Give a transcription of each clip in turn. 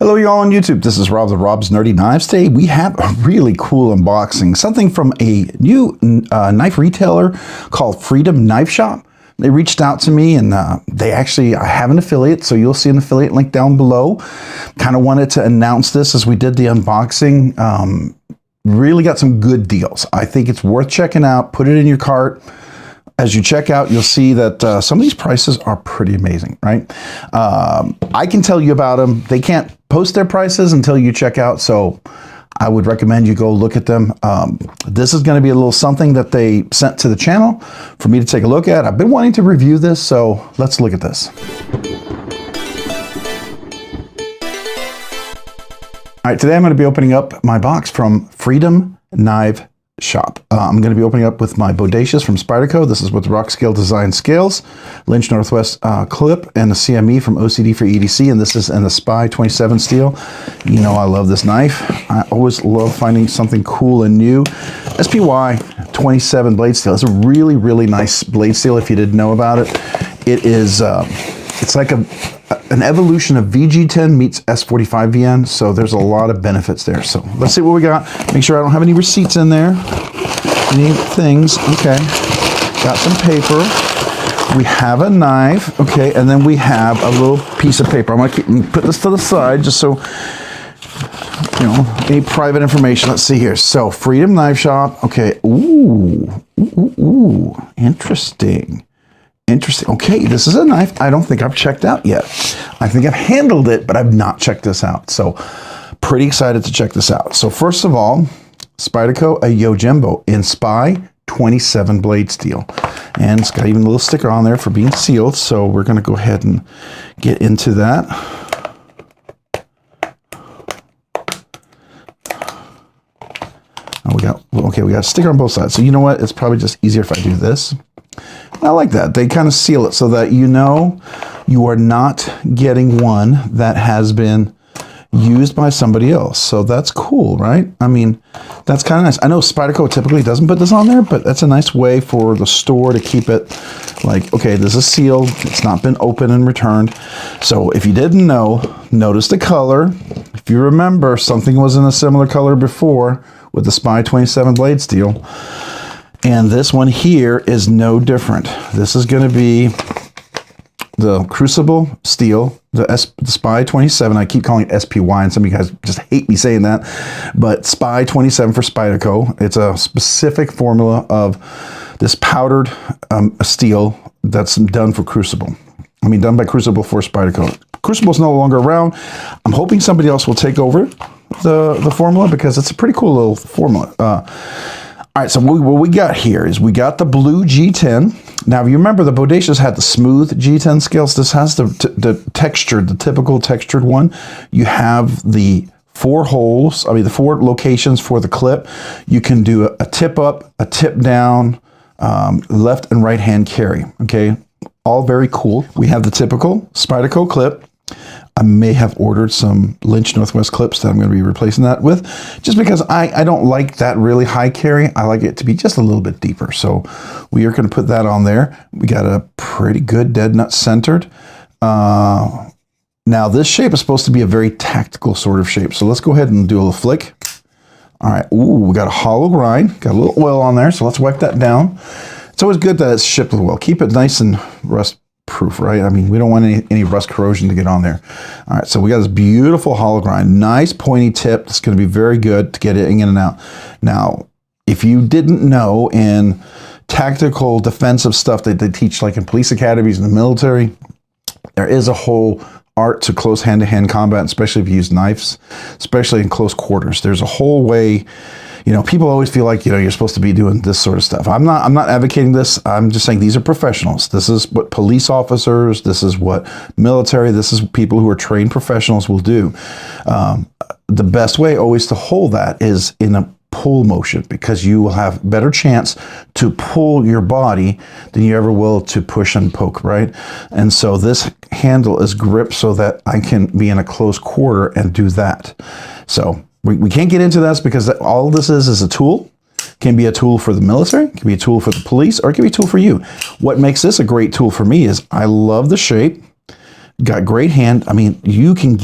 Hello y'all on YouTube, this is Rob the Rob's Nerdy Knives. Today we have a really cool unboxing, something from a new knife retailer called Freedom Knife Shop. They reached out to me and I have an affiliate, so you'll see an affiliate link down below. Kind of wanted to announce this as we did the unboxing. Really got some good deals. I think it's worth checking out. Put it in your cart. As you check out, you'll see that some of these prices are pretty amazing, right? I can tell you about them. They can't post their prices until you check out, so I would recommend you go look at them. This is going to be a little something that they sent to the channel for me to take a look at. I've been wanting to review this, so let's look at this. All right, today I'm going to be opening up my box from Freedom Knife Shop. I'm going to be opening up with my Bodacious from Spyderco. This is with Rockscale Design scales, Lynch Northwest clip, and a CME from OCD for EDC, and this is in the SPY27 steel. You know I love this knife. I always love finding something cool and new. SPY27 blade steel. It's a really, really nice blade steel if you didn't know about it. It is, it's like an evolution of VG10 meets S45VN, so there's a lot of benefits there. So let's see what we got. Make sure I don't have any receipts in there, any things. Okay, got some paper. We have a knife, okay, and then we have a little piece of paper. I'm gonna put this to the side just so, you know, any private information. Let's see here. So Freedom Knife Shop, okay, ooh, interesting. Interesting. Okay, this is a knife I don't think I've checked out yet. I think I've handled it, but I've not checked this out. So pretty excited to check this out. So first of all, Spyderco Yojimbo in SPY27 blade steel. And it's got even a little sticker on there for being sealed. So we're going to go ahead and get into that. Oh, we got a sticker on both sides. So you know what? It's probably just easier if I do this. I like that. They kind of seal it so that you know you are not getting one that has been used by somebody else. So that's cool, right? I mean, that's kind of nice. I know Spyderco typically doesn't put this on there, but that's a nice way for the store to keep it like, okay, this is sealed. It's not been opened and returned. So if you didn't know, notice the color. If you remember, something was in a similar color before with the SPY27 blade steel. And this one here is no different. This is going to be the Crucible steel, the SPY27. I keep calling it SPY, and some of you guys just hate me saying that. But SPY27 for Spyderco. It's a specific formula of this powdered steel that's done for Crucible. I mean, done by Crucible for Spyderco. Crucible's no longer around. I'm hoping somebody else will take over the formula because it's a pretty cool little formula. All right, so what we got here is we got the blue G10. Now, if you remember, the Bodacious had the smooth G10 scales. This has the textured, the typical textured one. You have the four holes, the four locations for the clip. You can do a tip up, a tip down, left and right hand carry, okay? All very cool. We have the typical Spyderco clip. I may have ordered some Lynch Northwest clips that I'm going to be replacing that with, just because I don't like that really high carry. I like it to be just a little bit deeper. So we are going to put that on there. We got a pretty good dead nut centered. Now this shape is supposed to be a very tactical sort of shape. So let's go ahead and do a little flick. All right. Ooh, we got a hollow grind. Got a little oil on there. So let's wipe that down. It's always good that it's shipped with oil. Keep it nice and rust proof, right? I mean, we don't want any rust corrosion to get on there. All right, so we got this beautiful hollow grind, nice pointy tip. It's going to be very good to get it in and out. Now, if you didn't know, in tactical defensive stuff that they teach, like in police academies and the military, there is a whole art to close hand-to-hand combat, especially if you use knives, especially in close quarters. There's a whole way. You know, people always feel like, you know, you're supposed to be doing this sort of stuff. I'm not advocating this. I'm just saying these are professionals. This is what police officers, this is what military, this is people who are trained professionals will do. The best way always to hold that is in a pull motion, because you will have better chance to pull your body than you ever will to push and poke, right? And so this handle is gripped so that I can be in a close quarter and do that. So we can't get into this because all this is a tool. It can be a tool for the military, it can be a tool for the police, or it can be a tool for you. What makes this a great tool for me is I love the shape. Got great hand. I mean, you can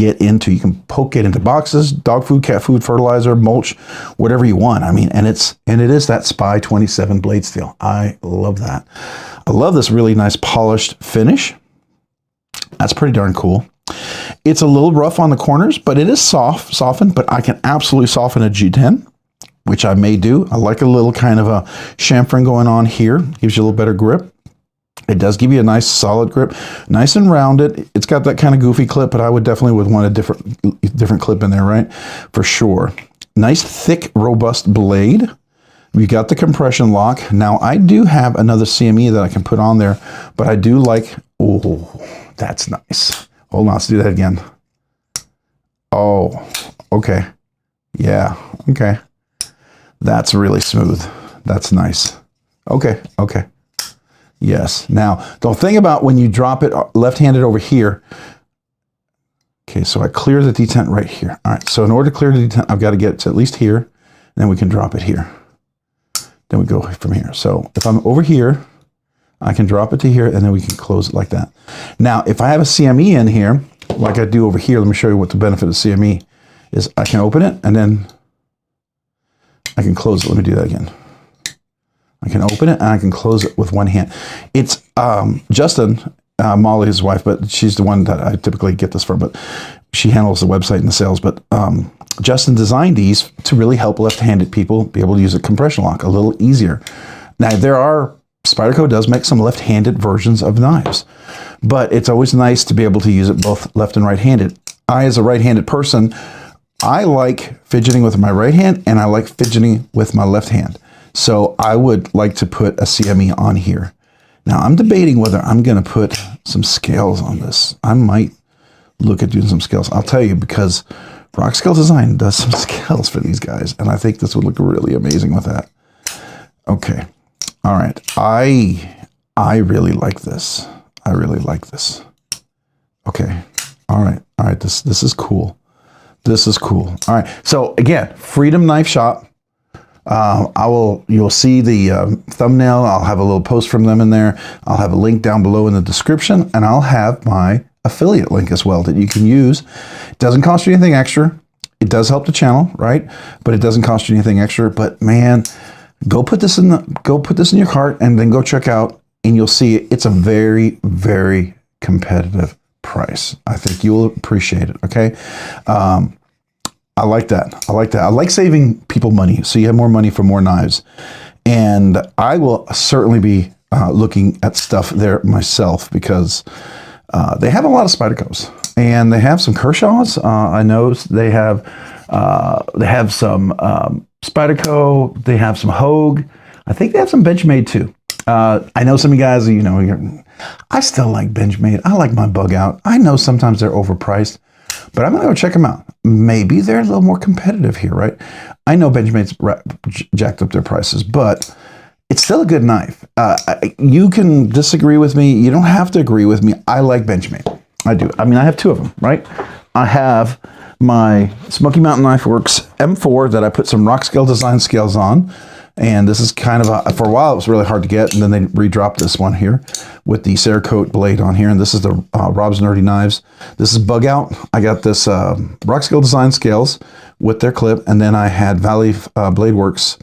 poke it into boxes, dog food, cat food, fertilizer, mulch, whatever you want. I mean, and it is that SPY27 blade steel. I love that. I love this really nice polished finish. That's pretty darn cool. It's a little rough on the corners, but it is softened, but I can absolutely soften a G10, which I may do. I like a little kind of a chamfering going on here. Gives you a little better grip. It does give you a nice solid grip, nice and rounded. It's got that kind of goofy clip, but I would want a different clip in there, right? For sure. Nice, thick, robust blade. We got the compression lock. Now, I do have another CME that I can put on there, but I do like, oh, that's nice. Hold on, let's do that again. Oh, okay. Yeah, okay. That's really smooth. That's nice. Okay, okay. Yes. Now, the thing about when you drop it left-handed over here, okay, so I clear the detent right here. All right, so in order to clear the detent, I've got to get it to at least here, and then we can drop it here. Then we go from here. So if I'm over here, I can drop it to here, and then we can close it like that. Now, if I have a CME in here, like I do over here, let me show you what the benefit of CME is. I can open it, and then I can close it. Let me do that again. I can open it and I can close it with one hand. It's Justin, Molly, his wife, but she's the one that I typically get this from, but she handles the website and the sales. But Justin designed these to really help left-handed people be able to use a compression lock a little easier. Now, Spyderco does make some left-handed versions of knives, but it's always nice to be able to use it both left and right-handed. I, as a right-handed person, I like fidgeting with my right hand and I like fidgeting with my left hand. So I would like to put a CME on here. Now I'm debating whether I'm going to put some scales on this. I might look at doing some scales. I'll tell you, because Rockscale Design does some scales for these guys, and I think this would look really amazing with that. Okay. All right. I really like this. I really like this. Okay. All right. All right. This is cool. This is cool. All right. So again, Freedom Knife Shop. You'll see the thumbnail. I'll have a little post from them in there. I'll have a link down below in the description, and I'll have my affiliate link as well that you can use. It doesn't cost you anything extra. It does help the channel, right? But it doesn't cost you anything extra. But man, go put this in your cart and then go check out, and you'll see it's a very, very competitive price. I think you'll appreciate it. Okay. I like that. I like that. I like saving people money, so you have more money for more knives. And I will certainly be looking at stuff there myself, because they have a lot of Spydercos, and they have some Kershaws. I know they have some Spyderco. They have some Hogue. I think they have some Benchmade too. I know some of you guys, I still like Benchmade. I like my bug out. I know sometimes they're overpriced, but I'm going to go check them out. Maybe they're a little more competitive here, right? I know Benchmade's jacked up their prices, but it's still a good knife. You can disagree with me. You don't have to agree with me. I like Benchmade. I do. I mean, I have two of them, right? I have my Smoky Mountain Knife Works M4 that I put some Rockscale Design scales on. And this is kind of for a while, it was really hard to get. And then they redropped this one here with the Cerakote blade on here. And this is the Rob's Nerdy Knives. This is bug out. I got this Rockscale Design scales with their clip. And then I had Valley Blade Works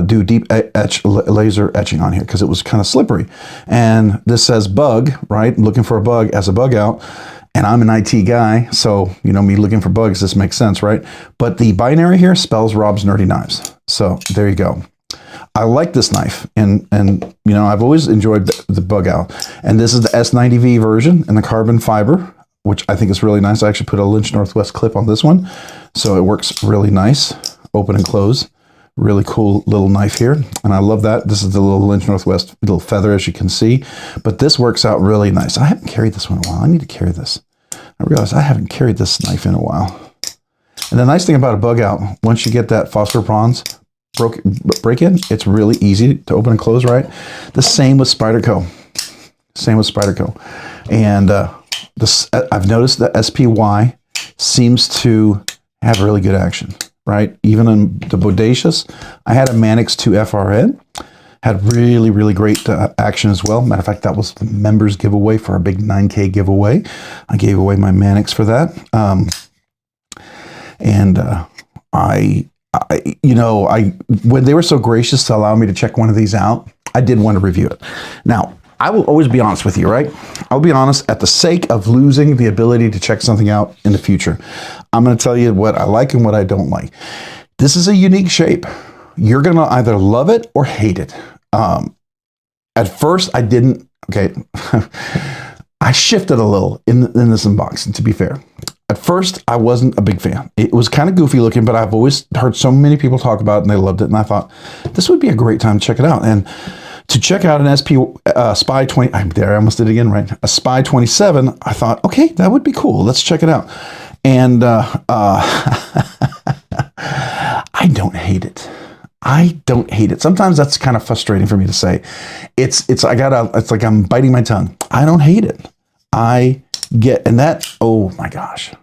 do deep etch laser etching on here because it was kind of slippery. And this says bug, right? Looking for a bug as a bug out. And I'm an IT guy, so, me looking for bugs, this makes sense, right? But the binary here spells Rob's Nerdy Knives. So there you go. I like this knife, and I've always enjoyed the bug out. And this is the S90V version in the carbon fiber, which I think is really nice. I actually put a Lynch Northwest clip on this one, so it works really nice. Open and close. Really cool little knife here, and I love that. This is the little Lynch Northwest little feather, as you can see, but this works out really nice. I haven't carried this one in a while. I need to carry this. I realize I haven't carried this knife in a while. And the nice thing about a bug out, once you get that phosphor bronze break in, it's really easy to open and close, right? The same with Spyderco. Same with Spyderco. And I've noticed that SPY seems to have really good action. Right? Even in the Bodacious, I had a Manix 2 FRN, Had really, really great action as well. Matter of fact, that was the members giveaway for our big 9K giveaway. I gave away my Mannix for that. When they were so gracious to allow me to check one of these out, I did want to review it. Now, I will always be honest with you, right? I'll be honest, at the sake of losing the ability to check something out in the future, I'm going to tell you what I like and what I don't like. This is a unique shape. You're going to either love it or hate it. At first, I didn't, okay, I shifted a little in this unboxing, to be fair. At first, I wasn't a big fan. It was kind of goofy looking, but I've always heard so many people talk about it and they loved it. And I thought, this would be a great time to check it out. And to check out an Spy 20, I'm there, I almost did it again, right? A Spy 27, I thought, okay, that would be cool. Let's check it out. And I don't hate it. I don't hate it. Sometimes that's kind of frustrating for me to say. It's like I'm biting my tongue. I don't hate it. Oh my gosh.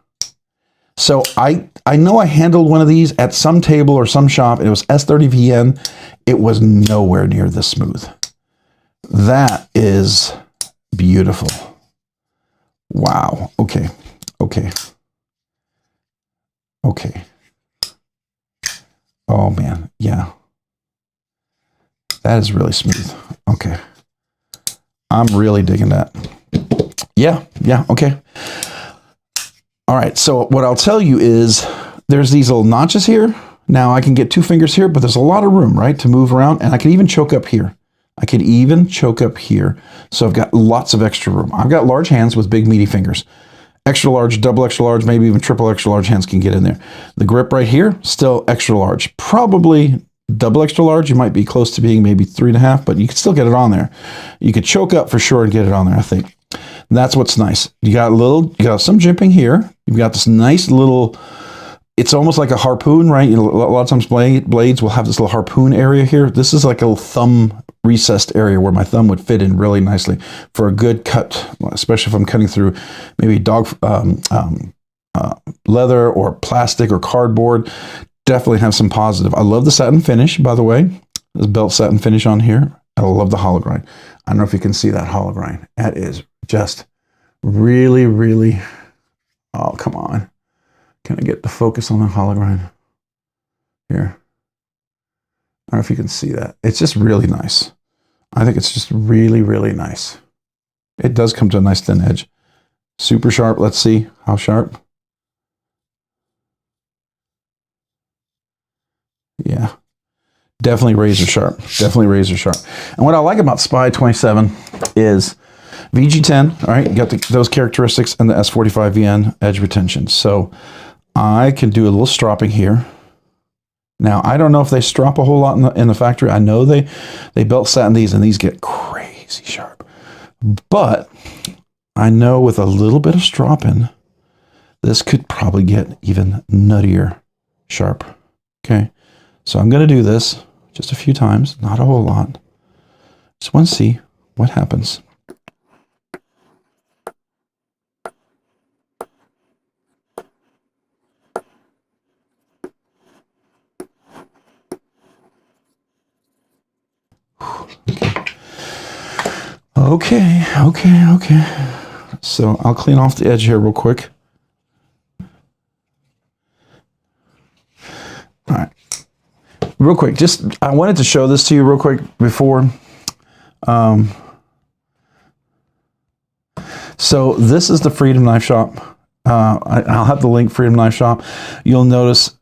So I know I handled one of these at some table or some shop, and it was S30VN. It was nowhere near this smooth. That is beautiful. Wow. Okay. Oh man, yeah. That is really smooth. Okay. I'm really digging that. Yeah, okay. All right, so what I'll tell you is there's these little notches here. Now I can get 2 fingers here, but there's a lot of room, right, to move around, and I can even choke up here. So I've got lots of extra room. I've got large hands with big meaty fingers. Extra large, double extra large, maybe even triple extra large hands can get in there. The grip right here, still extra large. Probably double extra large, you might be close to being maybe 3.5, but you can still get it on there. You could choke up for sure and get it on there, I think. And that's what's nice. You got some jimping here. You've got this nice little, it's almost like a harpoon, right? A lot of times blades will have this little harpoon area here. This is like a little thumb recessed area where my thumb would fit in really nicely for a good cut, especially if I'm cutting through maybe dog leather or plastic or cardboard. Definitely have some positive. I love the satin finish, by the way. This belt satin finish on here. I love the hollow grind. I don't know if you can see that hollow grind. That is just really, really, oh, come on. Can I get the focus on the hollow grind? Here. I don't know if you can see that. It's just really nice. I think it's just really, really nice. It does come to a nice thin edge. Super sharp. Let's see how sharp. Yeah. Definitely razor sharp. Definitely razor sharp. And what I like about Spy 27 is VG10, all right, you got those characteristics, and the S45VN edge retention. So I can do a little stropping here. Now, I don't know if they strop a whole lot in the factory. I know they belt satin these, and these get crazy sharp. But I know with a little bit of stropping, this could probably get even nuttier sharp. Okay, so I'm going to do this just a few times, not a whole lot. Just want to see what happens. Okay. So I'll clean off the edge here real quick. All right. Real quick, I wanted to show this to you real quick before. So this is the Freedom Knife Shop. I'll have the link, Freedom Knife Shop. You'll notice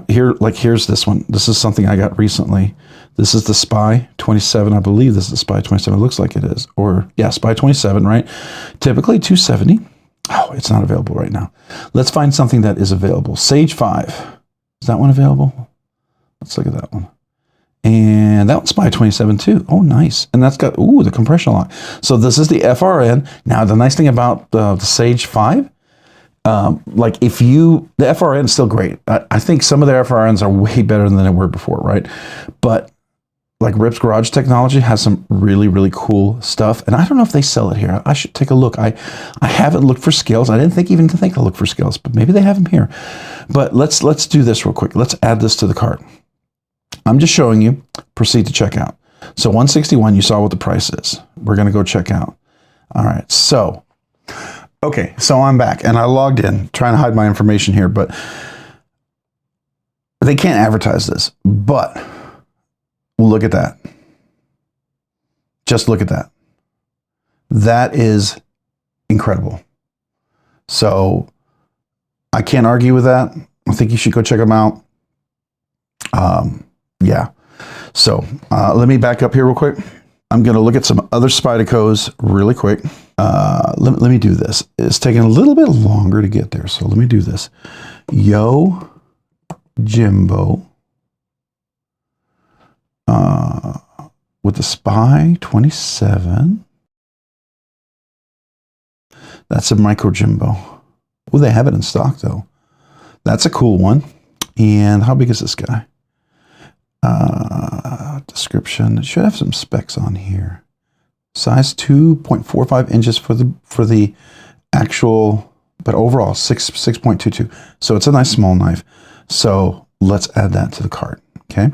here's this one. This is something I got recently. This is the Spy 27. I believe this is the Spy 27. It looks like it is. Or, yeah, Spy 27, right? Typically $270. Oh, it's not available right now. Let's find something that is available. Sage 5. Is that one available? Let's look at that one. And that one's Spy 27 too. Oh, nice. And that's got, the compression lock. So this is the FRN. Now, the nice thing about the Sage 5, the FRN is still great. I think some of their FRNs are way better than they were before, right? But like Rip's Garage Technology has some really, really cool stuff. And I don't know if they sell it here. I should take a look. I haven't looked for scales. I didn't even think to look for scales, but maybe they have them here. But let's do this real quick. Let's add this to the cart. I'm just showing you. Proceed to checkout. So 161, you saw what the price is. We're going to go check out. All right, so, okay, so I'm back, and I logged in, trying to hide my information here, but they can't advertise this, but look at that. Just look at that. That is incredible. So I can't argue with that. I think you should go check them out. Yeah. So let me back up here real quick. I'm going to look at some other Spydercos really quick. Let me do this. It's taking a little bit longer to get there, so let me do this. Yojimbo. With the SPY27. That's a micro Jimbo. Oh, they have it in stock though. That's a cool one. And how big is this guy? Description. It should have some specs on here. Size 2.45 inches for the actual, but overall 6.22. So it's a nice small knife. So let's add that to the cart. Okay.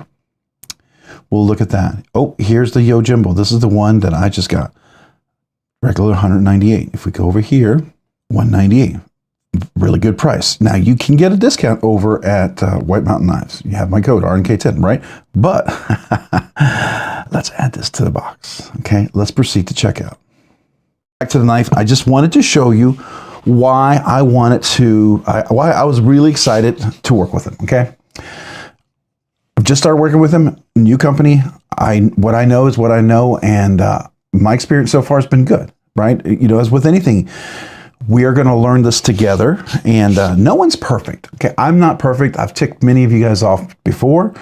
We'll look at that. Oh, here's the Yojimbo. This is the one that I just got. Regular 198. If we go over here, 198. Really good price. Now you can get a discount over at White Mountain Knives. You have my code RNK10, right? But let's add this to the box. Okay, let's proceed to checkout. Back to the knife. I just wanted to show you why I wanted to, why I was really excited to work with him. Okay, I've just started working with him. New company. What I know is what I know, and my experience so far has been good. Right? You know, as with anything, we are going to learn this together, and no one's perfect. Okay, I'm not perfect. I've ticked many of you guys off before.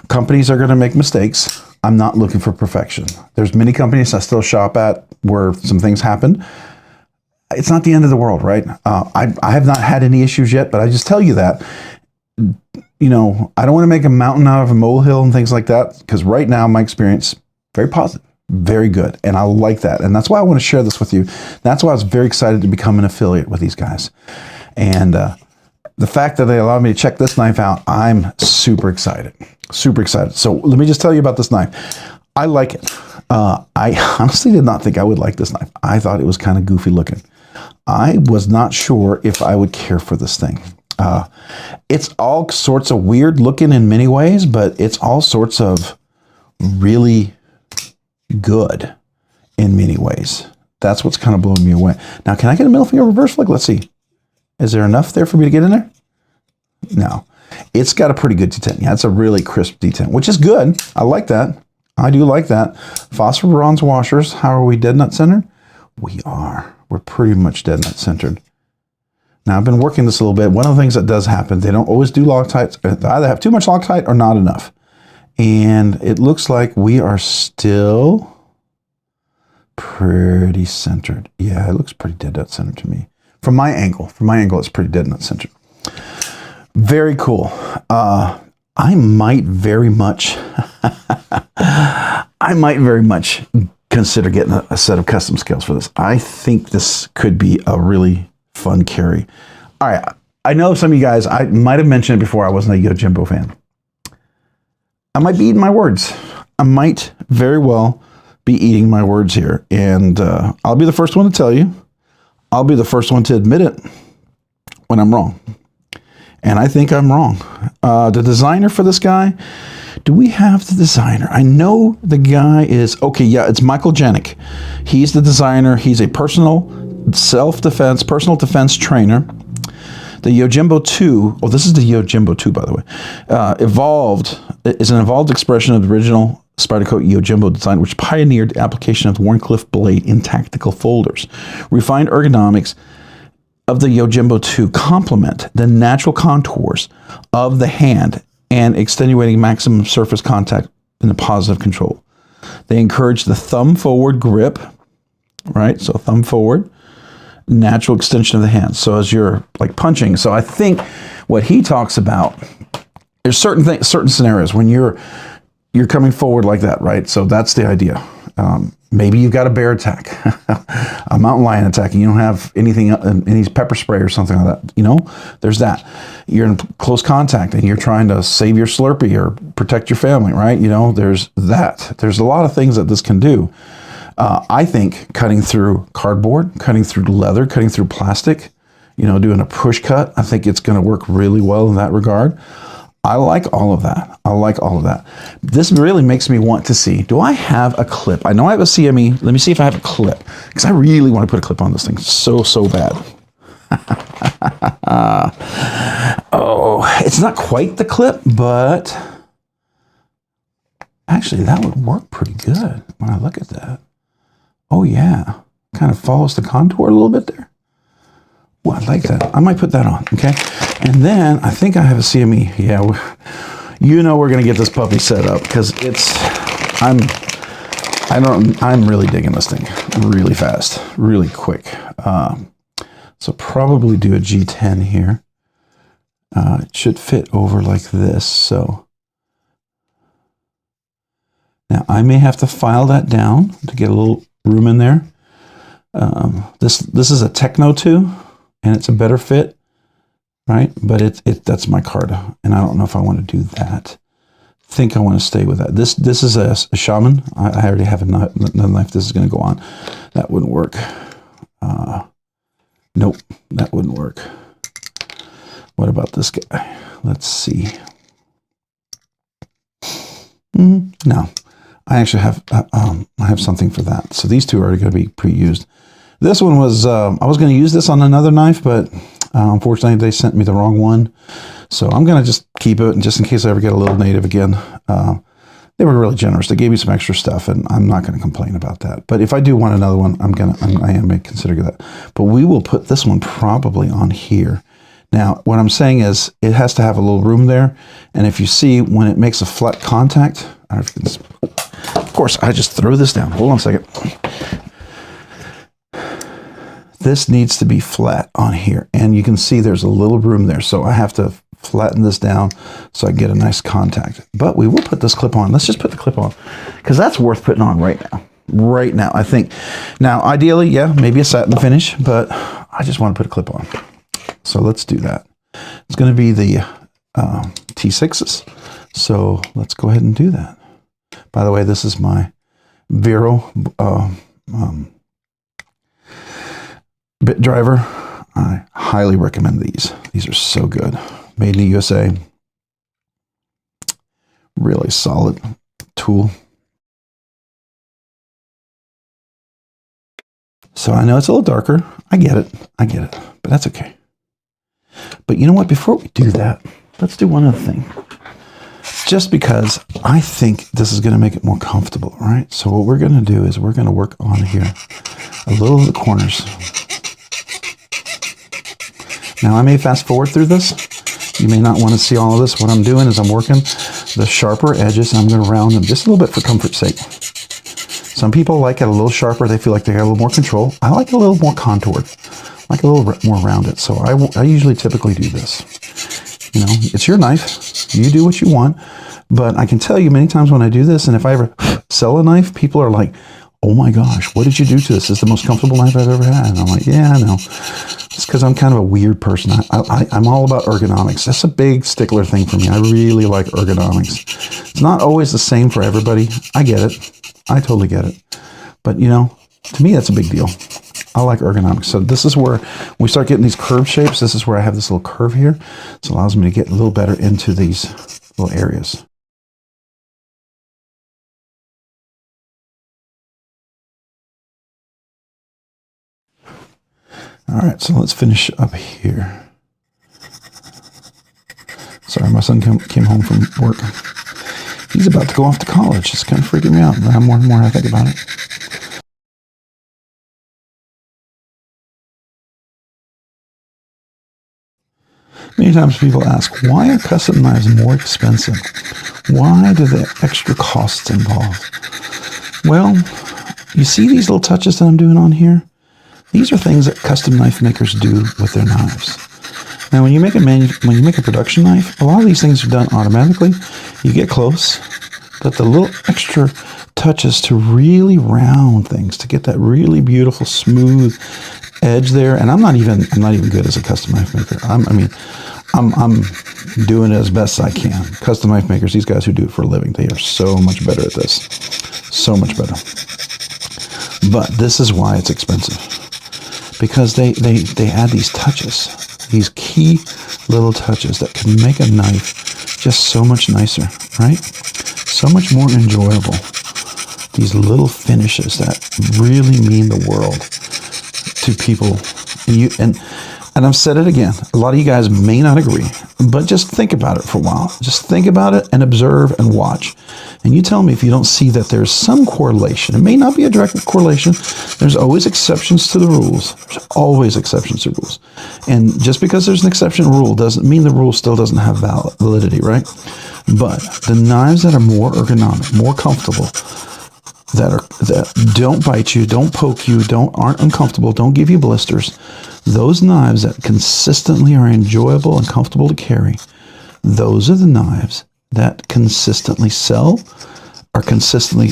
Companies are going to make mistakes. I'm not looking for perfection. There's many companies I still shop at where some things happen. It's not the end of the world, right? I have not had any issues yet, but I just tell you that, you know, I don't want to make a mountain out of a molehill and things like that, because right now my experience, very positive. Very good. And I like that. And that's why I want to share this with you. That's why I was very excited to become an affiliate with these guys. And the fact that they allowed me to check this knife out, I'm super excited. Super excited. So let me just tell you about this knife. I like it. I honestly did not think I would like this knife. I thought it was kind of goofy looking. I was not sure if I would care for this thing. It's all sorts of weird looking in many ways, but it's all sorts of really good in many ways. That's what's kind of blowing me away. Now, can I get a middle finger reverse flick? Let's see. Is there enough there for me to get in there? No. It's got a pretty good detent. Yeah, it's a really crisp detent, which is good. I like that. I do like that. Phosphor bronze washers. How are we dead nut centered? We are. We're pretty much dead nut centered. Now, I've been working this a little bit. One of the things that does happen, they don't always do Loctites. They either have too much Loctite or not enough. And it looks like we are still pretty centered. Yeah, it looks pretty dead nut centered to me. From my angle, it's pretty dead nut centered. Very cool. I might very much consider getting a set of custom scales for this. I think this could be a really fun carry. All right, I know some of you guys, I might have mentioned it before, I wasn't a Yojimbo fan. I might be eating my words. I might very well be eating my words here. And I'll be the first one to tell you. I'll be the first one to admit it when I'm wrong. And I think I'm wrong. The designer for this guy, do we have the designer? I know the guy is, okay, yeah, it's Michael Janik. He's the designer. He's a personal defense trainer. The Yojimbo 2, oh, this is the Yojimbo 2, by the way, is an evolved expression of the original Spyderco Yojimbo design, which pioneered the application of the Wharncliffe blade in tactical folders. Refined ergonomics of the Yojimbo 2 complement the natural contours of the hand and extenuating maximum surface contact in the positive control. They encourage the thumb forward grip, right? So thumb forward. Natural extension of the hand. So as you're like punching, so I think what he talks about, there's certain scenarios when you're coming forward like that, right? So that's the idea. Maybe you've got a bear attack, a mountain lion attack, and you don't have anything, any pepper spray or something like that. You know, there's that. You're in close contact and you're trying to save your Slurpee or protect your family, right? You know, there's that. There's a lot of things that this can do. I think cutting through cardboard, cutting through leather, cutting through plastic, you know, doing a push cut, I think it's going to work really well in that regard. I like all of that. I like all of that. This really makes me want to see, do I have a clip? I know I have a CME. Let me see if I have a clip, because I really want to put a clip on this thing so bad. Oh, it's not quite the clip, but actually that would work pretty good when I look at that. Oh yeah, kind of follows the contour a little bit there. Well, I like that. I might put that on, okay? And then I think I have a CME. Yeah, you know we're gonna get this puppy set up because I'm really digging this thing really fast, really quick. So probably do a G10 here. It should fit over like this. So now I may have to file that down to get a little room in there. This is a Techno 2. And it's a better fit, right? But that's my card, and I don't know if I want to do that. I think I want to stay with that. This is a Shaman. I already have another knife. This is going to go on. That wouldn't work. Nope, that wouldn't work. What about this guy? Let's see. No, I actually have I have something for that. So these two are going to be pre-used. This one was, I was going to use this on another knife, but unfortunately they sent me the wrong one. So I'm going to just keep it, and just in case I ever get a little native again. They were really generous. They gave me some extra stuff, and I'm not going to complain about that. But if I do want another one, I am considering that. But we will put this one probably on here. Now, what I'm saying is it has to have a little room there. And if you see when it makes a flat contact, I don't know if you can, of course, I just throw this down. Hold on a second. This needs to be flat on here, and you can see there's a little room there, so I have to flatten this down so I get a nice contact. But we will put this clip on. Let's just put the clip on, because that's worth putting on right now. Right now, I think. Now, ideally, yeah, maybe a satin finish, but I just want to put a clip on. So let's do that. It's going to be the T6s, so let's go ahead and do that. By the way, this is my Vero bit driver. I highly recommend these. These are so good. Made in the USA. Really solid tool. So I know it's a little darker. I get it. But that's okay. But you know what? Before we do that, let's do one other thing. Just because I think this is going to make it more comfortable, right? So what we're going to do is we're going to work on here a little of the corners. Now I may fast forward through this. You may not want to see all of this. What I'm doing is I'm working the sharper edges, and I'm going to round them just a little bit for comfort's sake. Some people like it a little sharper. They feel like they got a little more control. I like it a little more contoured. I like a little more rounded. So I usually typically do this. You know, it's your knife. You do what you want. But I can tell you many times when I do this, and if I ever sell a knife, people are like, oh my gosh, what did you do to this? This is the most comfortable knife I've ever had. And I'm like, yeah, I know. It's because I'm kind of a weird person. I'm all about ergonomics. That's a big stickler thing for me. I really like ergonomics. It's not always the same for everybody. I get it. I totally get it. But, you know, to me, that's a big deal. I like ergonomics. So this is where we start getting these curved shapes. This is where I have this little curve here. This allows me to get a little better into these little areas. All right, so let's finish up here. Sorry, my son came home from work. He's about to go off to college. It's kind of freaking me out. The more and more I think about it. Many times people ask, why are custom knives more expensive? Why do the extra costs involved? Well, you see these little touches that I'm doing on here? These are things that custom knife makers do with their knives. Now, when you make a production knife, a lot of these things are done automatically. You get close, but the little extra touches to really round things, to get that really beautiful smooth edge there. And I'm not even good as a custom knife maker. I'm doing it as best I can. Custom knife makers, these guys who do it for a living, they are so much better at this. So much better. But this is why it's expensive. Because they add these touches, these key little touches that can make a knife just so much nicer, right? So much more enjoyable. These little finishes that really mean the world to people. And I've said it again, a lot of you guys may not agree, but just think about it for a while. Just think about it and observe and watch. And you tell me if you don't see that there's some correlation. It may not be a direct correlation. There's always exceptions to the rules. There's always exceptions to rules. And just because there's an exception rule doesn't mean the rule still doesn't have validity, right? But the knives that are more ergonomic, more comfortable, that don't bite you, don't poke you, aren't uncomfortable, don't give you blisters, those knives that consistently are enjoyable and comfortable to carry, those are the knives that consistently sell, are consistently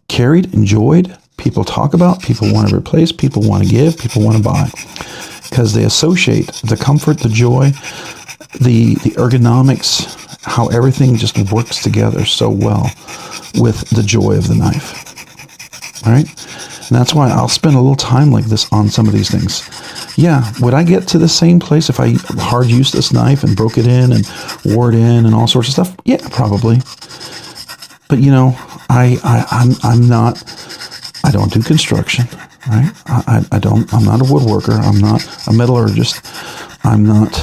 carried, enjoyed, people talk about, people want to replace, people want to give, people want to buy, because they associate the comfort, the joy, the ergonomics, how everything just works together so well with the joy of the knife. All right? And that's why I'll spend a little time like this on some of these things. Yeah, would I get to the same place if I hard used this knife and broke it in and wore it in and all sorts of stuff? Yeah, probably. But you know, I'm not, I don't do construction, right? I'm not a woodworker. I'm not a metallurgist. I'm not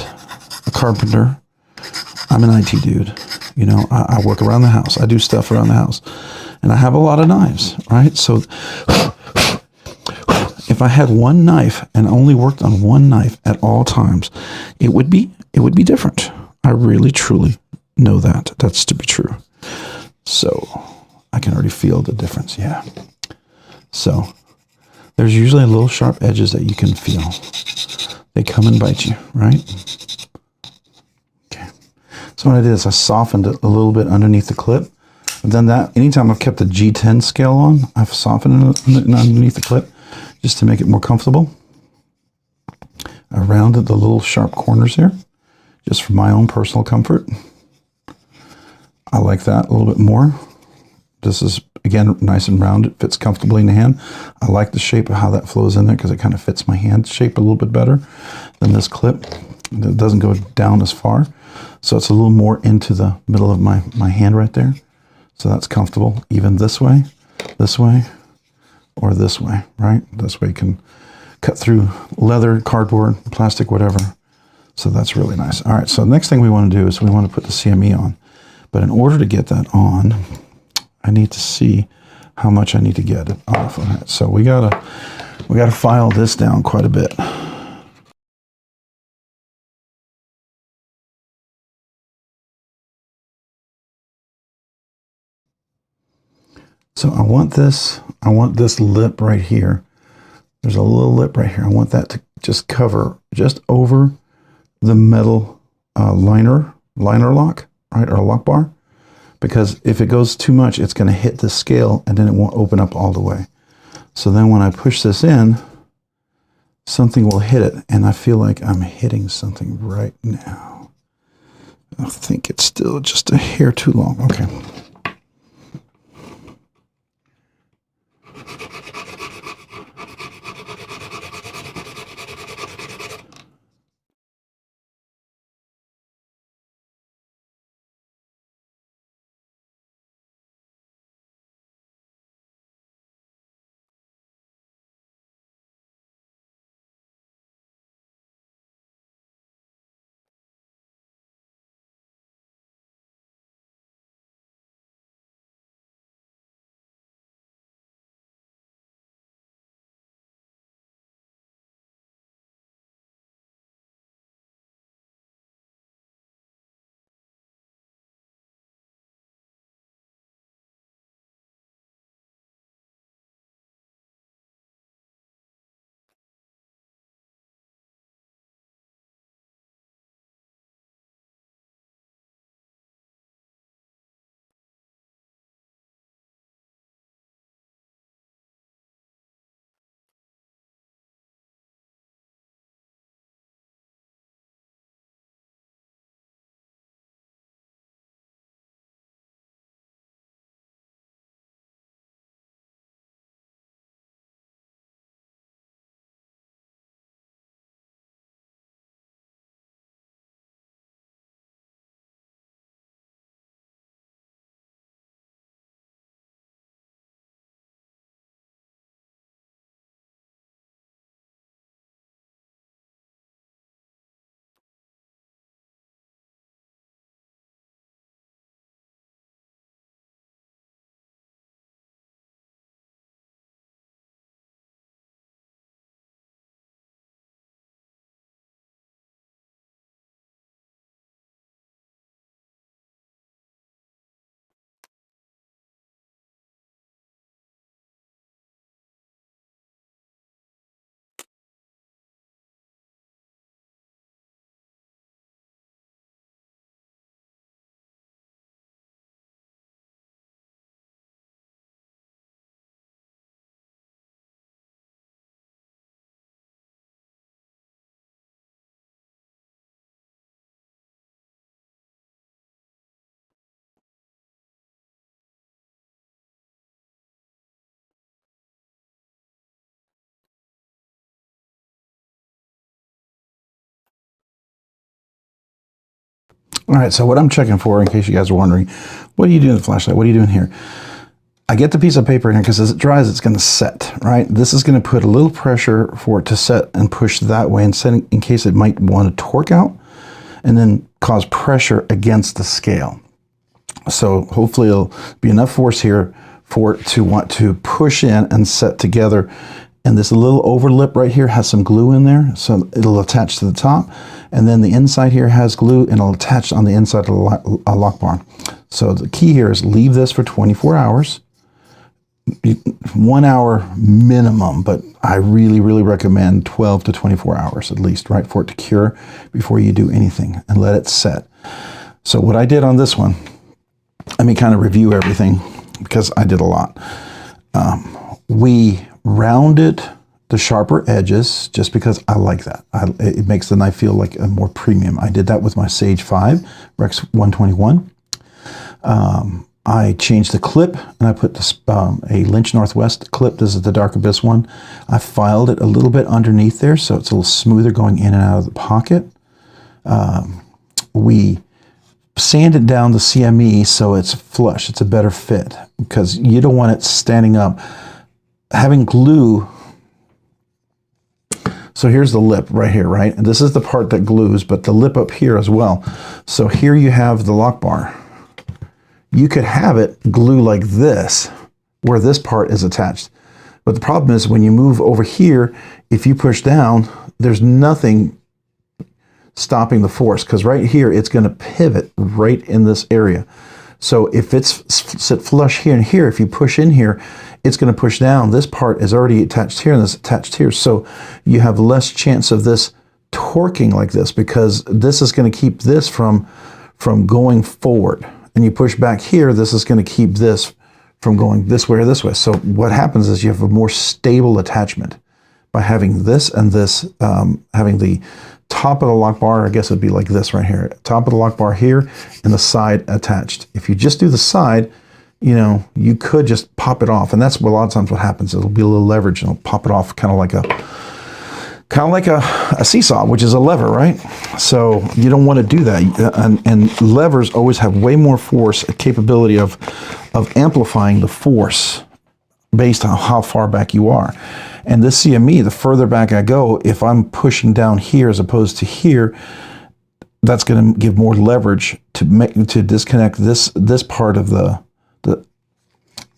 a carpenter. I'm an IT dude. You know, I work around the house. I do stuff around the house. And I have a lot of knives, right? So if I had one knife and only worked on one knife at all times, it would be different. I really, truly know that. That's to be true. So I can already feel the difference, yeah. So there's usually little sharp edges that you can feel. They come and bite you, right? Okay. So what I did is I softened it a little bit underneath the clip. I've done that anytime I've kept the G10 scale on. I've softened it underneath the clip just to make it more comfortable. I rounded the little sharp corners here just for my own personal comfort. I like that a little bit more. This is, again, nice and round. It fits comfortably in the hand. I like the shape of how that flows in there because it kind of fits my hand shape a little bit better than this clip. It doesn't go down as far. So it's a little more into the middle of my hand right there. So that's comfortable, even this way, or this way, right? This way you can cut through leather, cardboard, plastic, whatever. So that's really nice. All right, so the next thing we want to do is we want to put the CME on. But in order to get that on, I need to see how much I need to get it off of it. So we gotta file this down quite a bit. So I want this lip right here. There's a little lip right here. I want that to just cover just over the metal liner lock, right, or lock bar. Because if it goes too much, it's going to hit the scale and then it won't open up all the way. So then when I push this in, something will hit it, and I feel like I'm hitting something right now. I think it's still just a hair too long. Okay. All right, so what I'm checking for, in case you guys are wondering, what do you do in the flashlight? What are you doing here? I get the piece of paper in here because as it dries, it's going to set, right? This is going to put a little pressure for it to set and push that way, and setting in case it might want to torque out and then cause pressure against the scale. So hopefully it'll be enough force here for it to want to push in and set together. And this little over lip right here has some glue in there, so it'll attach to the top. And then the inside here has glue, and it'll attach on the inside of the lock bar. So the key here is leave this for 24 hours. 1 hour minimum, but I really, really recommend 12 to 24 hours at least, right, for it to cure before you do anything, and let it set. So what I did on this one, let me kind of review everything because I did a lot. We rounded the sharper edges just because I like that. It makes the knife feel like a more premium. I did that with my Sage 5 Rex 121. I changed the clip, and I put this, a Lynch Northwest clip. This is the Dark Abyss one. I filed it a little bit underneath there, so it's a little smoother going in and out of the pocket. We sanded down the CME so it's flush. It's a better fit because you don't want it standing up. Having glue, so here's the lip right here, right? And this is the part that glues, but the lip up here as well. So here you have the lock bar. You could have it glue like this, where this part is attached. But the problem is when you move over here, if you push down, there's nothing stopping the force, because right here, it's gonna pivot right in this area. So if it's sit flush here and here, if you push in here, it's gonna push down. This part is already attached here and this attached here. So you have less chance of this torquing like this, because this is gonna keep this from going forward. And you push back here, this is going to keep this from going this way or this way. So what happens is you have a more stable attachment by having this and this, having the top of the lock bar, I guess it'd be like this right here, top of the lock bar here and the side attached. If you just do the side, you know, you could just pop it off. And that's what a lot of times what happens. It'll be a little leverage and it'll pop it off kind of like a seesaw, which is a lever, right? So you don't want to do that. And levers always have way more force, a capability of amplifying the force based on how far back you are. And this CME, the further back I go, if I'm pushing down here as opposed to here, that's going to give more leverage to disconnect this part of the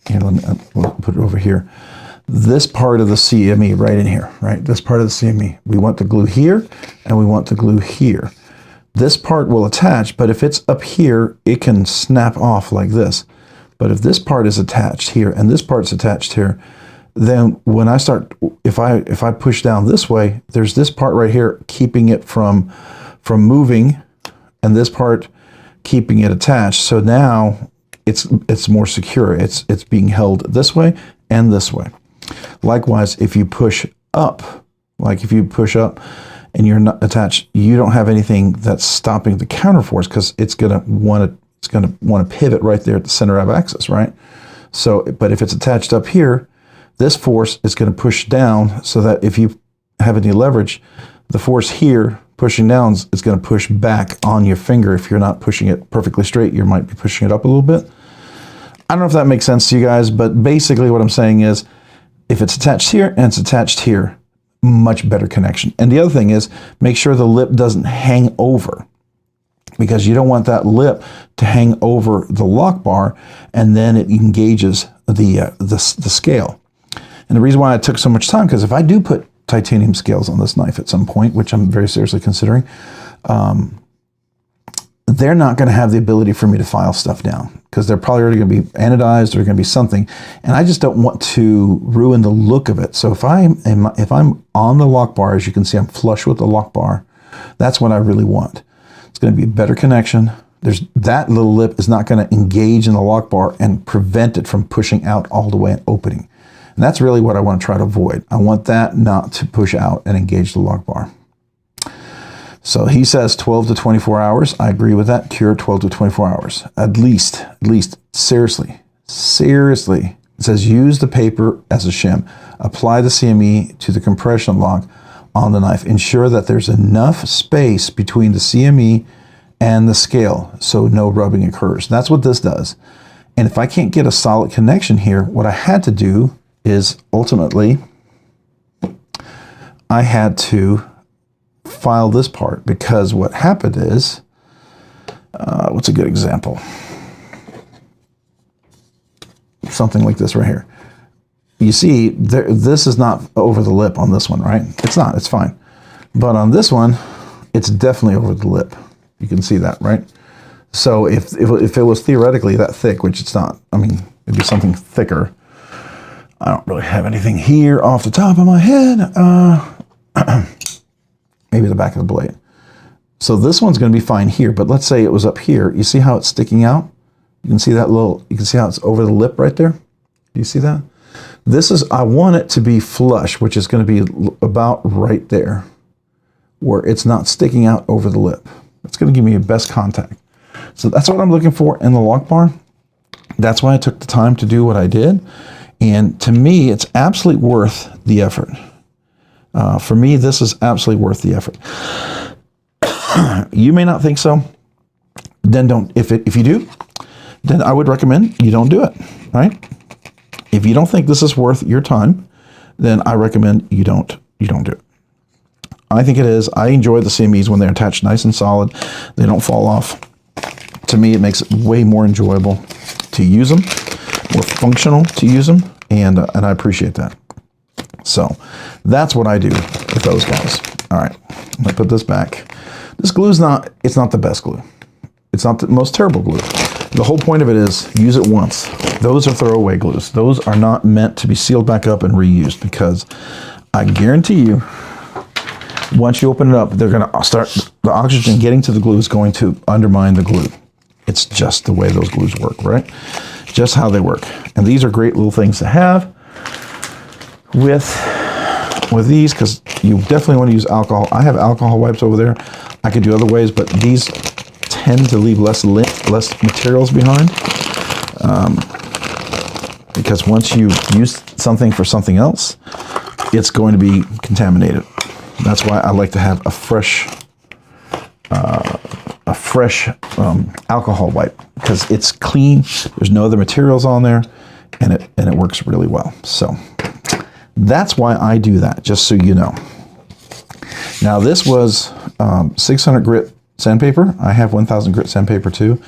here, let me put it over here. This part of the CME right in here, right? This part of the CME. We want the glue here and we want the glue here. This part will attach, but if it's up here, it can snap off like this. But if this part is attached here and this part's attached here, then when I start, if I push down this way, there's this part right here keeping it from moving, and this part keeping it attached. So now it's more secure. It's being held this way and this way. Likewise, if you push up, like if you push up and you're not attached, you don't have anything that's stopping the counterforce, because it's gonna want to pivot right there at the center of axis, right? So, but if it's attached up here, this force is going to push down, so that if you have any leverage, the force here pushing down is going to push back on your finger. If you're not pushing it perfectly straight, you might be pushing it up a little bit. I don't know if that makes sense to you guys, but basically what I'm saying is, if it's attached here and it's attached here, much better connection. And the other thing is, make sure the lip doesn't hang over, because you don't want that lip to hang over the lock bar, and then it engages the scale. And the reason why I took so much time, because if I do put titanium scales on this knife at some point, which I'm very seriously considering, they're not going to have the ability for me to file stuff down, because they're probably already going to be anodized or going to be something, and I just don't want to ruin the look of it. So if I'm on the lock bar, as you can see, I'm flush with the lock bar. That's what I really want. It's going to be a better connection. That little lip is not going to engage in the lock bar and prevent it from pushing out all the way and opening. And that's really what I want to try to avoid. I want that not to push out and engage the lock bar. So he says 12 to 24 hours. I agree with that. Cure 12 to 24 hours. At least, seriously. It says use the paper as a shim. Apply the CME to the compression lock on the knife. Ensure that there's enough space between the CME and the scale, so no rubbing occurs. That's what this does. And if I can't get a solid connection here, what I had to do is ultimately, I had to file this part, because what happened is, what's a good example? Something like this right here. You see, this is not over the lip on this one, right? It's not, it's fine. But on this one, it's definitely over the lip. You can see that, right? So if it was theoretically that thick, which it's not, I mean, it'd be something thicker. I don't really have anything here off the top of my head. Maybe the back of the blade. So this one's going to be fine here, but let's say it was up here. You see how it's sticking out? You can see that little, you can see how it's over the lip right there? Do you see that? This is, I want it to be flush, which is going to be about right there, where it's not sticking out over the lip. It's going to give me a best contact. So that's what I'm looking for in the lock bar. That's why I took the time to do what I did. And to me, it's absolutely worth the effort. For me, this is absolutely worth the effort. You may not think so. Then don't. If you do, then I would recommend you don't do it. Right? If you don't think this is worth your time, then I recommend you don't do it. I think it is. I enjoy the CMEs when they're attached nice and solid. They don't fall off. To me, it makes it way more enjoyable to use them, more functional to use them, and I appreciate that. So that's what I do with those guys. All right, I'm gonna put this back. This glue is not, it's not the best glue. It's not the most terrible glue. The whole point of it is use it once. Those are throwaway glues. Those are not meant to be sealed back up and reused, because I guarantee you, once you open it up, they're gonna start, the oxygen getting to the glue is going to undermine the glue. It's just the way those glues work, right? Just how they work. And these are great little things to have with these, because you definitely want to use alcohol. I have alcohol wipes over there. I could do other ways, but these tend to leave less materials behind, because once you use something for something else, it's going to be contaminated. That's why I like to have a fresh alcohol wipe, because it's clean. There's no other materials on there, and it works really well. So that's why I do that, just so you know. Now this was 600 grit sandpaper. I have 1000 grit sandpaper too.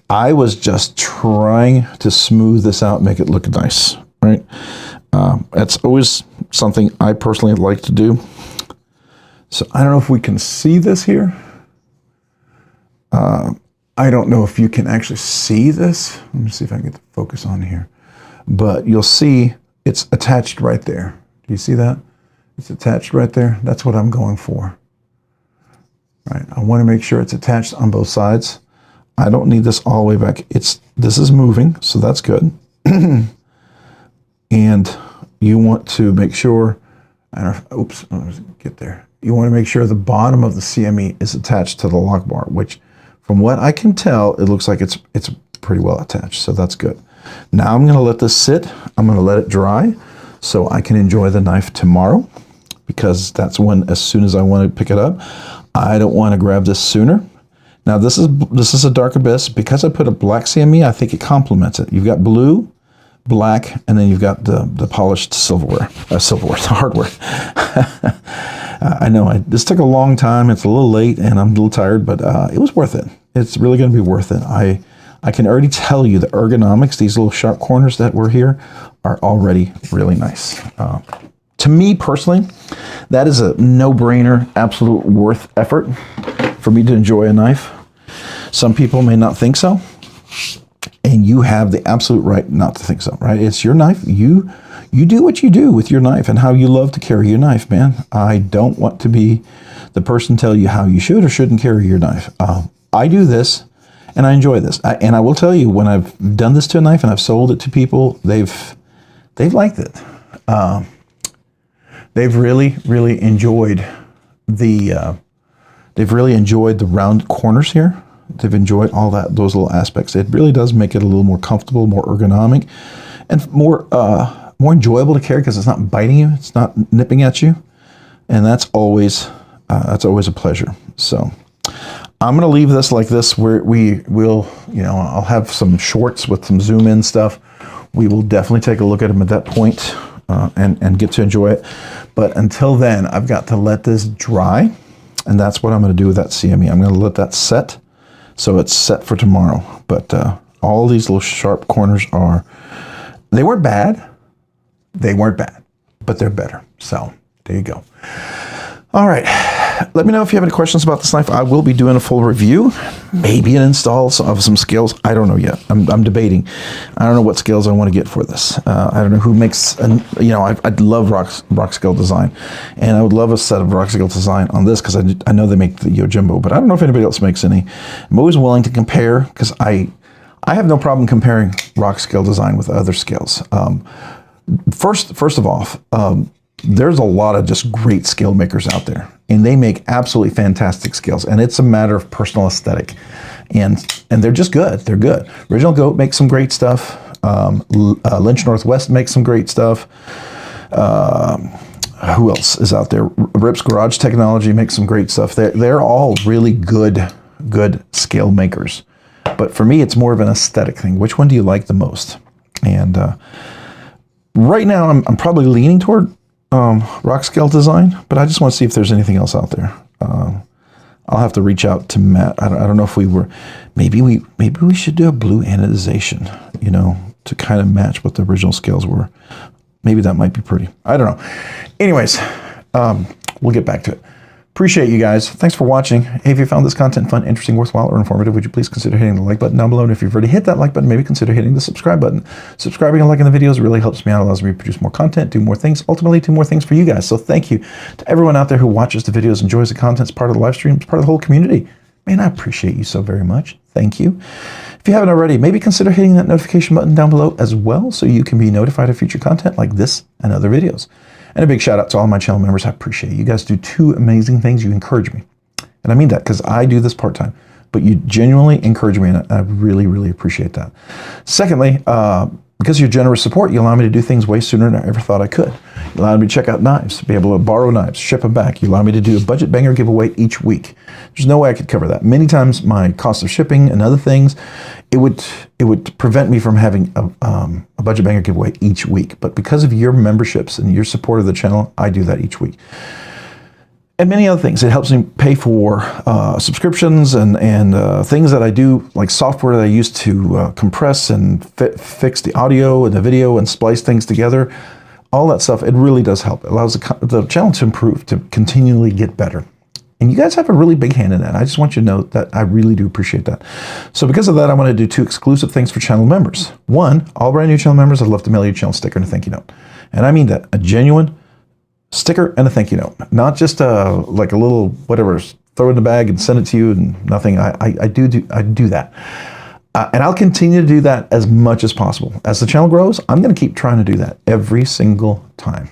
I was just trying to smooth this out, make it look nice, right? That's always something I personally like to do. So I don't know if we can see this here. I don't know if you can actually see this. Let me see if I can get the focus on here. But you'll see it's attached right there. Do you see that? It's attached right there. That's what I'm going for. Right. I want to make sure it's attached on both sides. I don't need this all the way back. This is moving, so that's good. And you want to make sure, oops, let's get there. You want to make sure the bottom of the CME is attached to the lock bar, which from what I can tell, it looks like it's pretty well attached, so that's good. Now I'm going to let this sit. I'm going to let it dry so I can enjoy the knife tomorrow, because that's when, as soon as I want to pick it up, I don't want to grab this sooner. Now this is a dark abyss. Because I put a black CME, I think it complements it. You've got blue, black, and then you've got the polished silverware, hardware. I know this took a long time. It's a little late, and I'm a little tired, but it was worth it. It's really going to be worth it. I can already tell you the ergonomics, these little sharp corners that were here, are already really nice. To me personally, that is a no-brainer, absolute worth effort for me to enjoy a knife. Some people may not think so, and you have the absolute right not to think so, right? It's your knife. You do what you do with your knife and how you love to carry your knife, man. I don't want to be the person to tell you how you should or shouldn't carry your knife. I do this, and I enjoy this. And I will tell you, when I've done this to a knife and I've sold it to people, they've liked it. They've really enjoyed the round corners here. They've enjoyed all those little aspects. It really does make it a little more comfortable, more ergonomic, and more enjoyable to carry, because it's not biting you, it's not nipping at you, and that's always a pleasure. So I'm going to leave this like this, where we will, you know, I'll have some shorts with some zoom in stuff. We will definitely take a look at them at that point and get to enjoy it. But until then, I've got to let this dry, and that's what I'm going to do with that CME. I'm going to let that set, so it's set for tomorrow. But all these little sharp corners they weren't bad. They weren't bad, but they're better. So there you go. All right. Let me know if you have any questions about this knife. I will be doing a full review, maybe an install of some scales. I don't know yet. I'm debating. I don't know what scales I want to get for this. I don't know who makes, you know, I'd love Rockscale Design, and I would love a set of Rockscale Design on this because I know they make the Yojimbo, but I don't know if anybody else makes any. I'm always willing to compare because I have no problem comparing Rockscale Design with other scales. First of all, there's a lot of just great scale makers out there, and they make absolutely fantastic scales, and it's a matter of personal aesthetic, and they're just good. They're good. Original Goat makes some great stuff. Lynch Northwest makes some great stuff. Who else is out there? Rip's Garage Technology makes some great stuff. They're all really good scale makers, but for me, it's more of an aesthetic thing. Which one do you like the most? And right now, I'm probably leaning toward Rockscale Design, but I just want to see if there's anything else out there. I'll have to reach out to Matt. I don't know if maybe we should do a blue anodization, you know, to kind of match what the original scales were. Maybe that might be pretty. I don't know. Anyways, we'll get back to it. Appreciate you guys. Thanks for watching. Hey, if you found this content fun, interesting, worthwhile, or informative, would you please consider hitting the like button down below? And if you've already hit that like button, maybe consider hitting the subscribe button. Subscribing and liking the videos really helps me out, allows me to produce more content, do more things, ultimately do more things for you guys. So thank you to everyone out there who watches the videos, enjoys the content, is part of the live stream, is part of the whole community. Man, I appreciate you so very much. Thank you. If you haven't already, maybe consider hitting that notification button down below as well, so you can be notified of future content like this and other videos. And a big shout out to all my channel members. I appreciate it. You guys do two amazing things. You encourage me. And I mean that because I do this part-time, but you genuinely encourage me, and I really, really appreciate that. Secondly, because of your generous support, you allow me to do things way sooner than I ever thought I could. You allow me to check out knives, be able to borrow knives, ship them back. You allow me to do a budget banger giveaway each week. There's no way I could cover that. Many times my cost of shipping and other things, it would prevent me from having a budget banger giveaway each week. But because of your memberships and your support of the channel, I do that each week. And many other things. It helps me pay for subscriptions and things that I do, like software that I use to compress and fix the audio and the video and splice things together. All that stuff, it really does help. It allows the channel to improve, to continually get better. And you guys have a really big hand in that. I just want you to know that I really do appreciate that. So because of that, I want to do two exclusive things for channel members. One, all brand new channel members, I'd love to mail you a channel sticker and a thank you note. And I mean that, a genuine sticker and a thank you note. Not just like a little whatever, throw it in the bag and send it to you and nothing. I do that. And I'll continue to do that as much as possible. As the channel grows, I'm going to keep trying to do that every single time.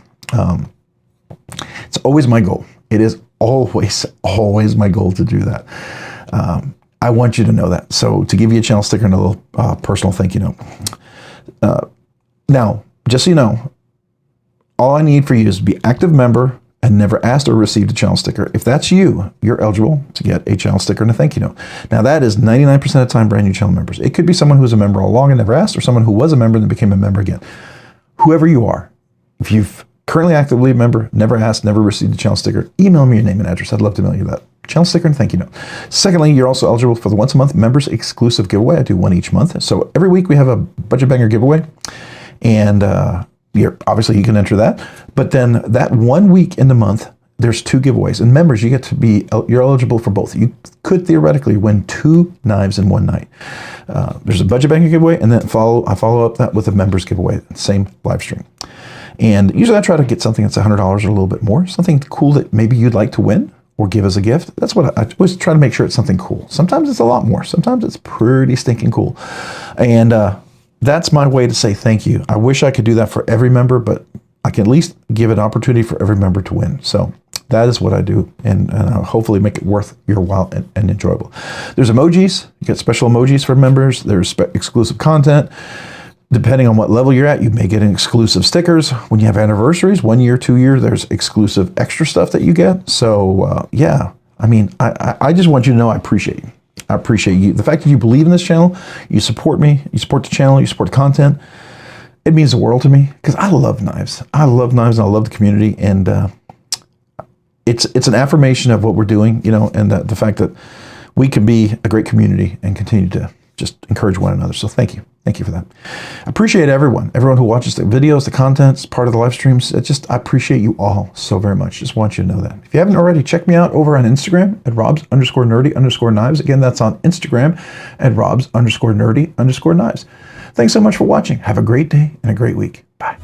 It's always my goal. It is always my goal to do that. I want you to know that. So to give you a channel sticker and a little personal thank you note. Now, just so you know, all I need for you is to be active member and never asked or received a channel sticker. If that's you, you're eligible to get a channel sticker and a thank you note. Now that is 99% of the time brand new channel members. It could be someone who was a member all along and never asked, or someone who was a member and then became a member again. Whoever you are, if you've currently actively a member, never asked, never received a channel sticker, email me your name and address. I'd love to mail you that channel sticker and thank you note. Secondly, you're also eligible for the once a month members exclusive giveaway. I do one each month. So every week we have a budget banger giveaway, and obviously you can enter that. But then that 1 week in the month, there's two giveaways. And members, you're eligible for both. You could theoretically win 2 knives in one night. There's a budget banger giveaway, and then I follow up that with a members giveaway, same live stream. And usually I try to get something that's $100 or a little bit more, something cool that maybe you'd like to win or give as a gift. That's what I always try to make sure it's something cool. Sometimes it's a lot more. Sometimes it's pretty stinking cool. And that's my way to say thank you. I wish I could do that for every member, but I can at least give an opportunity for every member to win. So that is what I do, and I'll hopefully make it worth your while and enjoyable. There's emojis. You get special emojis for members. There's exclusive content. Depending on what level you're at, you may get exclusive stickers. When you have anniversaries, 1 year, 2 years, there's exclusive extra stuff that you get. So yeah, I mean, I just want you to know I appreciate you. I appreciate you. The fact that you believe in this channel, you support me, you support the channel, you support the content. It means the world to me because I love knives. I love knives and I love the community. And it's an affirmation of what we're doing, you know, and the fact that we can be a great community and continue to just encourage one another. So thank you. Thank you for that. I appreciate everyone who watches the videos, the contents, part of the live streams. I appreciate you all so very much. Just want you to know that. If you haven't already, check me out over on Instagram at Robs_nerdy_knives. Again, that's on Instagram at Robs_nerdy_knives. Thanks so much for watching. Have a great day and a great week. Bye.